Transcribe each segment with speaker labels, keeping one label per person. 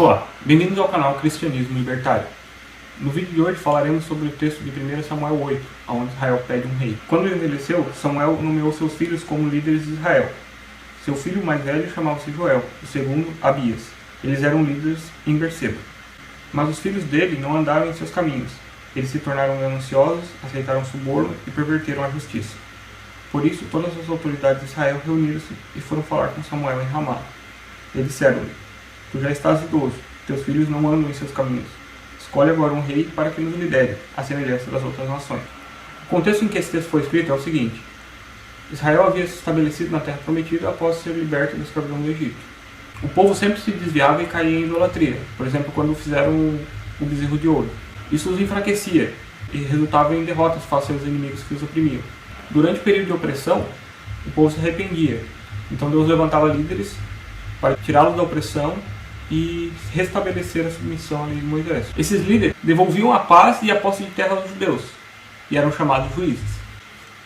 Speaker 1: Olá, bem-vindos ao canal Cristianismo Libertário. No vídeo de hoje falaremos sobre o texto de 1 Samuel 8, onde Israel pede um rei. Quando envelheceu, Samuel nomeou seus filhos como líderes de Israel. Seu filho mais velho chamava-se Joel, o segundo Abias. Eles eram líderes em Berseba. Mas os filhos dele não andaram em seus caminhos. Eles se tornaram gananciosos, aceitaram suborno e perverteram a justiça. Por isso, todas as autoridades de Israel reuniram-se e foram falar com Samuel em Ramá. Eles disseram-lhe: Tu já estás idoso, teus filhos não andam em seus caminhos. Escolhe agora um rei para que nos lidere, à semelhança das outras nações. O contexto em que esse texto foi escrito é o seguinte: Israel havia se estabelecido na terra prometida após ser liberto da escravidão do Egito. O povo sempre se desviava e caía em idolatria, por exemplo, quando fizeram o bezerro de ouro. Isso os enfraquecia e resultava em derrotas face aos inimigos que os oprimiam. Durante o período de opressão, o povo se arrependia. Então Deus levantava líderes para tirá-los da opressão e restabelecer a submissão à lei de Moisés. Esses líderes devolviam a paz e a posse de terra aos judeus, e eram chamados juízes.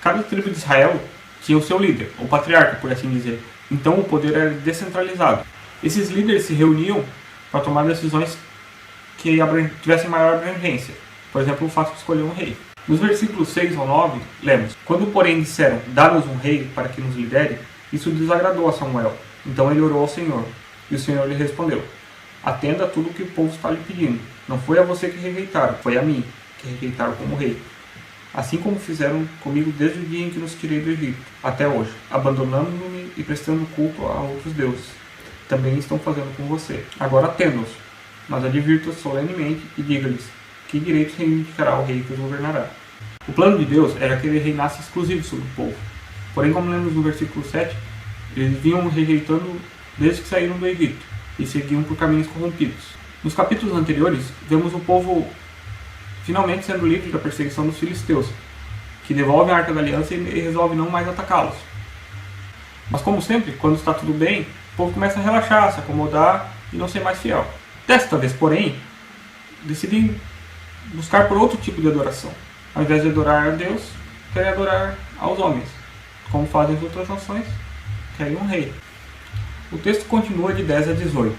Speaker 1: Cada tribo de Israel tinha o seu líder, ou patriarca, por assim dizer. Então o poder era descentralizado. Esses líderes se reuniam para tomar decisões que tivessem maior abrangência. Por exemplo, o fato de escolher um rei. Nos versículos 6 ao 9, lemos: Quando, porém, disseram, dá-nos um rei para que nos lidere, isso desagradou a Samuel. Então ele orou ao Senhor, e o Senhor lhe respondeu: Atenda a tudo o que o povo está lhe pedindo. Não foi a você que rejeitaram, foi a mim que rejeitaram como rei. Assim como fizeram comigo desde o dia em que nos tirei do Egito, até hoje, abandonando-me e prestando culto a outros deuses. Também estão fazendo com você. Agora atenda-os, mas advirta-os solenemente e diga-lhes que direitos reivindicará o rei que os governará. O plano de Deus era que ele reinasse exclusivo sobre o povo. Porém, como lemos no versículo 7, eles vinham rejeitando desde que saíram do Egito e seguiam por caminhos corrompidos. Nos capítulos anteriores, vemos o povo finalmente sendo livre da perseguição dos filisteus, que devolvem a Arca da Aliança e resolvem não mais atacá-los. Mas como sempre, quando está tudo bem, o povo começa a relaxar, se acomodar e não ser mais fiel. Desta vez, porém, decidem buscar por outro tipo de adoração. Ao invés de adorar a Deus, querem adorar aos homens. Como fazem as outras nações, querem um rei. O texto continua de 10 a 18.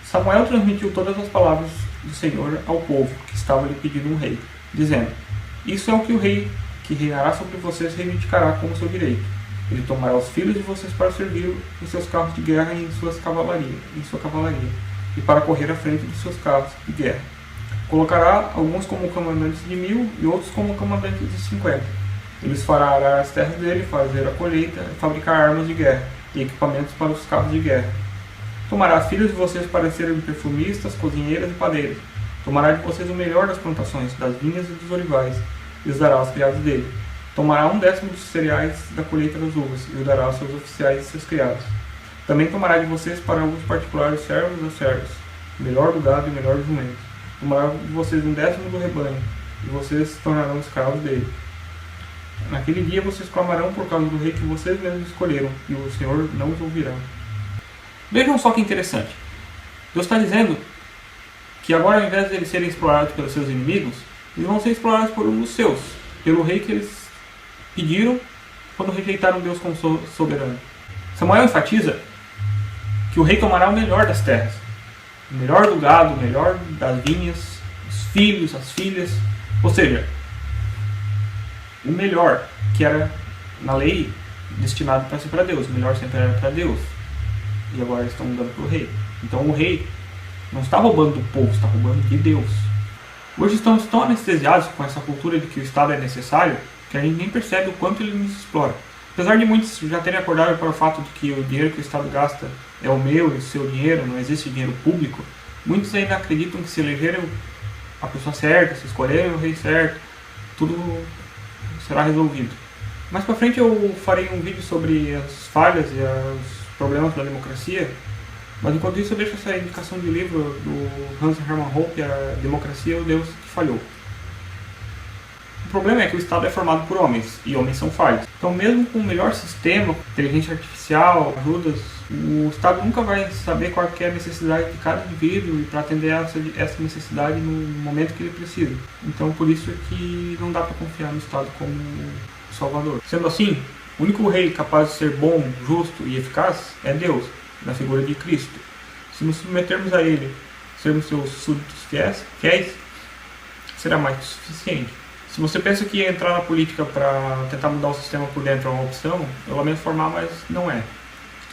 Speaker 1: Samuel transmitiu todas as palavras do Senhor ao povo que estava lhe pedindo um rei, dizendo: Isso é o que o rei que reinará sobre vocês reivindicará como seu direito. Ele tomará os filhos de vocês para servi-lo em seus carros de guerra e em sua cavalaria, e para correr à frente dos seus carros de guerra. Colocará alguns como comandantes de 1000 e outros como comandantes de 50. Eles fará arar as terras dele, fazer a colheita, fabricar armas de guerra e equipamentos para os carros de guerra. Tomará filhos de vocês para serem perfumistas, cozinheiras e padeiros. Tomará de vocês o melhor das plantações, das vinhas e dos olivais, e os dará aos criados dele. Tomará 1/10 dos cereais da colheita das uvas, e o dará aos seus oficiais e seus criados. Também tomará de vocês para alguns particulares servos ou servas, o melhor do gado e o melhor dos jumentos. Tomará de vocês 1/10 do rebanho, e vocês se tornarão escravos dele. Naquele dia vocês clamarão por causa do rei que vocês mesmos escolheram, e o Senhor não os ouvirá. Vejam só que interessante. Deus está dizendo que agora, ao invés de eles serem explorados pelos seus inimigos, eles vão ser explorados por um dos seus, pelo rei que eles pediram quando rejeitaram Deus como soberano. Samuel enfatiza que o rei tomará o melhor das terras, o melhor do gado, o melhor das vinhas, os filhos, as filhas, ou seja, o melhor que era na lei destinado para ser para Deus, o melhor sempre era para Deus, e agora eles estão dando para o rei. Então o rei não está roubando do povo, está roubando de Deus. Hoje estamos tão anestesiados com essa cultura de que o Estado é necessário que a gente nem percebe o quanto ele nos explora. Apesar de muitos já terem acordado para o fato de que o dinheiro que o Estado gasta é o meu e o seu dinheiro, não existe dinheiro público, muitos ainda acreditam que se elegeram a pessoa certa, se escolherem o rei certo, tudo será resolvido. Mais pra frente eu farei um vídeo sobre as falhas e os problemas da democracia, mas enquanto isso eu deixo essa indicação de livro do Hans Hermann Hoppe, A Democracia é o Deus que Falhou. O problema é que o Estado é formado por homens, e homens são falhos. Então mesmo com o melhor sistema, inteligência artificial, ajudas, o Estado nunca vai saber qual é a necessidade de cada indivíduo e para atender essa necessidade no momento que ele precisa. Então por isso é que não dá para confiar no Estado como Salvador. Sendo assim, o único rei capaz de ser bom, justo e eficaz é Deus, na figura de Cristo. Se nos submetermos a Ele sermos seus súditos fiéis, será mais que suficiente. Se você pensa que entrar na política para tentar mudar o sistema por dentro é uma opção, eu lamento informar, mas não é.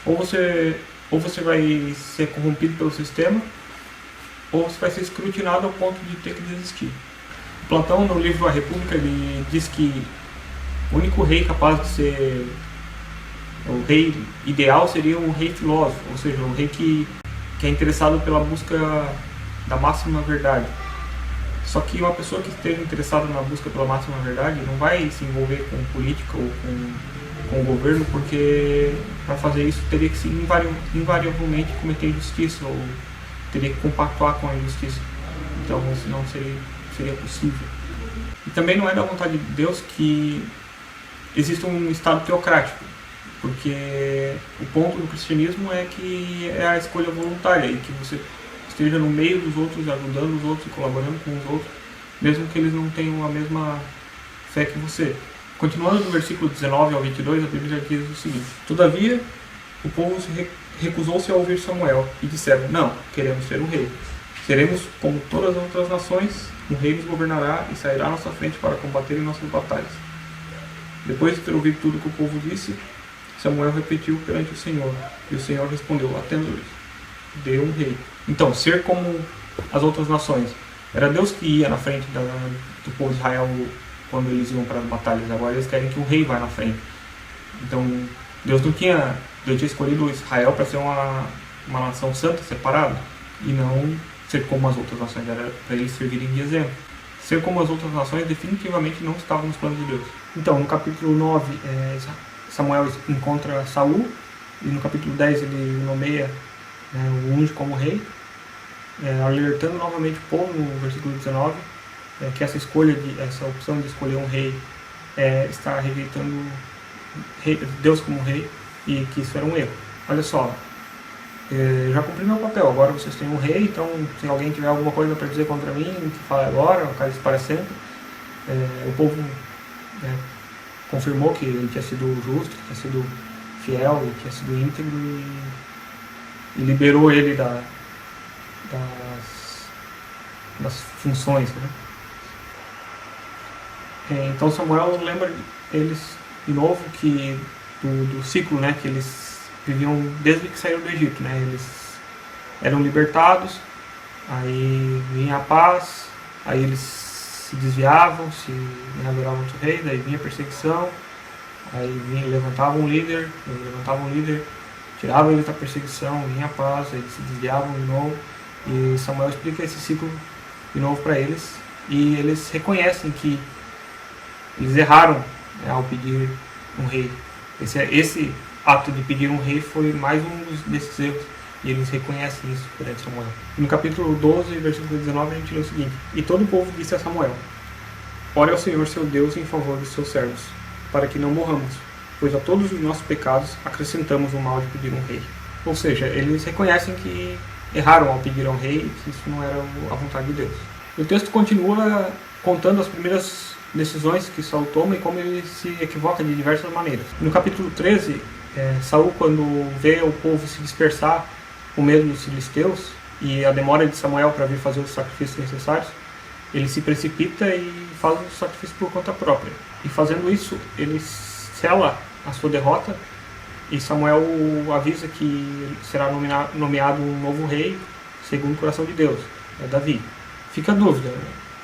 Speaker 1: Ou você vai ser corrompido pelo sistema, ou você vai ser escrutinado ao ponto de ter que desistir. Platão, no livro A República, ele diz que o único rei capaz de ser o rei ideal seria um rei filósofo, ou seja, um rei que é interessado pela busca da máxima verdade. Só que uma pessoa que esteja interessada na busca pela máxima verdade não vai se envolver com política ou com o governo, porque para fazer isso teria que se invariavelmente cometer injustiça ou teria que compactuar com a injustiça. Então isso não seria possível. E também não é da vontade de Deus que exista um Estado teocrático, porque o ponto do cristianismo é que é a escolha voluntária e que você esteja no meio dos outros, ajudando os outros e colaborando com os outros, mesmo que eles não tenham a mesma fé que você. Continuando do versículo 19 ao 22, a Bíblia já diz o seguinte: Todavia, o povo recusou-se a ouvir Samuel e disseram: Não, queremos ser um rei. Seremos como todas as outras nações, um rei nos governará e sairá à nossa frente para combater em nossas batalhas. Depois de ter ouvido tudo que o povo disse, Samuel repetiu perante o Senhor, e o Senhor respondeu: Atenda-lhes, dê um rei. Então, ser como as outras nações. Era Deus que ia na frente do povo de Israel quando eles iam para as batalhas. Agora eles querem que o rei vá na frente. Então, Deus tinha escolhido Israel para ser uma nação santa, separada, e não ser como as outras nações. Era para eles servirem de exemplo. Ser como as outras nações definitivamente não estava nos planos de Deus. Então, no capítulo 9, Samuel encontra Saul, e no capítulo 10 ele nomeia o unge como rei, alertando novamente o povo no versículo 19 que essa opção de escolher um rei está rejeitando Deus como rei e que isso era um erro. Olha só, já cumpri meu papel, agora vocês têm um rei, então se alguém tiver alguma coisa para dizer contra mim, que fale agora, o cara para sempre. O povo confirmou que ele tinha sido justo, que tinha sido fiel e tinha sido íntegro e liberou ele das funções, né? Então Samuel lembra eles de novo que do ciclo, né, que eles viviam desde que saíram do Egito, né? Eles eram libertados, aí vinha a paz, aí eles se desviavam, adoravam outro rei, daí vinha a perseguição, aí levantavam um líder, tiravam eles da perseguição, vinha a paz, eles se desviavam de novo, e Samuel explica esse ciclo de novo para eles, e eles reconhecem que eles erraram ao pedir um rei. Esse ato de pedir um rei foi mais um desses erros, e eles reconhecem isso perante Samuel. No capítulo 12, versículo 19, a gente lê o seguinte: E todo o povo disse a Samuel: Ore ao Senhor seu Deus em favor dos seus servos, para que não morramos, pois a todos os nossos pecados acrescentamos o mal de pedir um rei. Ou seja, eles reconhecem que erraram ao pedir um rei e que isso não era a vontade de Deus. O texto continua contando as primeiras decisões que Saul toma e como ele se equivoca de diversas maneiras. No capítulo 13, Saul, quando vê o povo se dispersar com medo dos filisteus e a demora de Samuel para vir fazer os sacrifícios necessários, ele se precipita e faz o sacrifício por conta própria. E fazendo isso, ele sela a sua derrota, e Samuel avisa que será nomeado um novo rei segundo o coração de Deus, Davi. Fica a dúvida,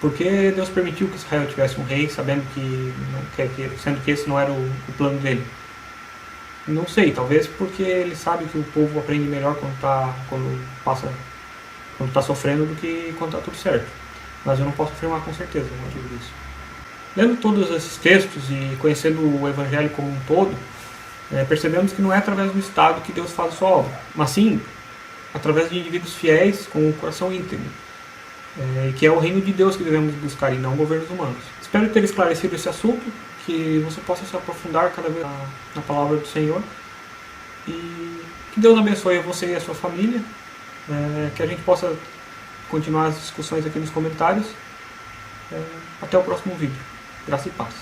Speaker 1: por que Deus permitiu que Israel tivesse um rei, sendo que esse não era o plano dele? Não sei, talvez porque ele sabe que o povo aprende melhor quando está sofrendo do que quando está tudo certo. Mas eu não posso afirmar com certeza o motivo disso. Lendo todos esses textos e conhecendo o Evangelho como um todo, percebemos que não é através do Estado que Deus faz a sua obra, mas sim através de indivíduos fiéis com o coração íntegro, que é o reino de Deus que devemos buscar e não governos humanos. Espero ter esclarecido esse assunto, que você possa se aprofundar cada vez na palavra do Senhor, e que Deus abençoe você e a sua família, que a gente possa continuar as discussões aqui nos comentários. Até o próximo vídeo. Graça e paz.